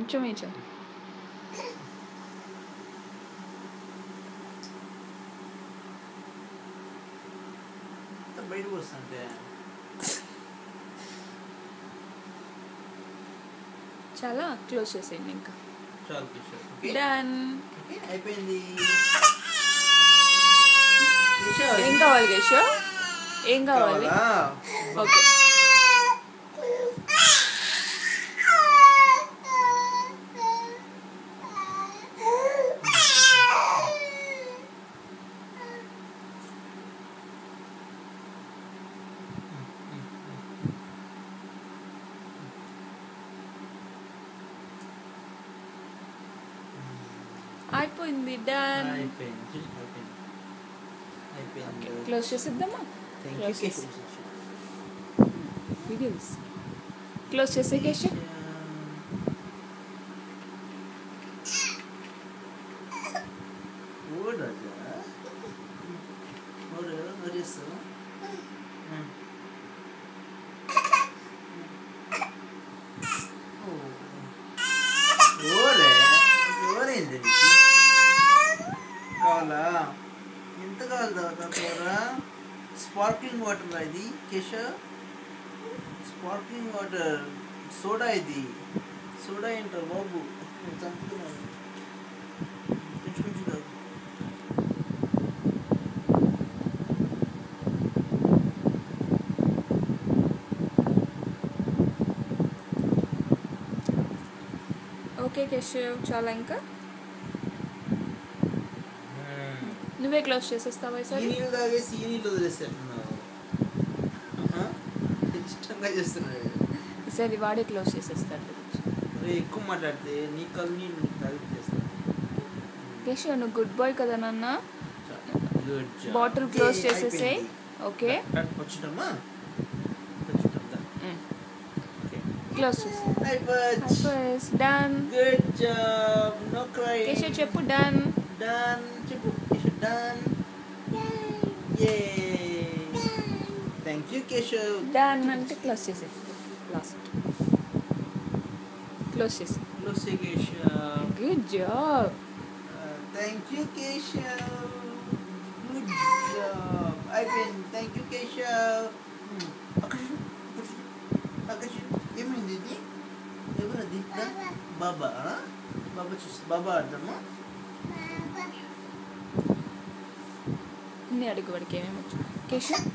కొంచెం వేచా బయటకు వస్తుంటే చాలా క్లోజ్ చేసేయండి ఇంకా చాలు కిషోర్. Okay done. ఓకే అయిపోయింది. ఏం కావాలి కేశవ్? ఏం కావాలి? ఓకే అయిపోయింది. డన్. అయిపోయింది. క్లోజ్ చేసేద్దామా? థ్యాంక్ యూ Close చేసి. కిషోర్. వీడియోస్ క్లోజ్ చేసే కేశవ్. ఓ రాజా ఓరు వరిస్తావు. ఓరే ఓరైంది కావాలా? ఎంత కావాలి తాగుతారా? స్పార్క్లింగ్ వాటర్ ఇది కేశవ్. స్పార్క్లింగ్ వాటర్ సోడా ఇది. సోడా ఏంటారు బాబు? చంపుతున్నాను. కొంచెం కొంచెం తాగు. ఓకే కేశవ్ చాలా ఇంకా నువ్వే క్లోజ్ చేసేస్తావా ఈ సరే? నీళ్ళు తాగేసి ఈ నీళ్ళు వదిలేసేట్టున్నావు. ఇష్టంగా చేస్తున్నాడు. సరే వాడే క్లోజ్ చేసేస్తాడు. అరే ఎక్కువ మాట్లాడితే నీ కళ్ళు నీళ్ళు తాగి చేస్తాను. కేశవ్ నువ్వు గుడ్ బాయ్ కదా నాన్న. Good job. బాటిల్ క్లోజ్ చేసేసేయ్. ఓకే వచ్చుటమ్మా క్లోజ్ చేసి అయిపోయి done. Good job. No cry. Keshav చెప్పు డన్. డన్ చెప్పు Keshav. Done. Yay thank you Keshav. Done అంటే క్లోజ్ చేసే లాస్ట్ క్లోజ్ చేసి. క్లోజ్ చేయి Keshav. Good job. Thank you Keshav. Good job. అయిపోయింది. Thank you Keshav. ఏమైంది ఇది? ఎవరది? బాబా బాబా చూసి బాబా అర్థమా? అన్ని అడుగు వాడికి ఏమేమి వచ్చు కేశవ్.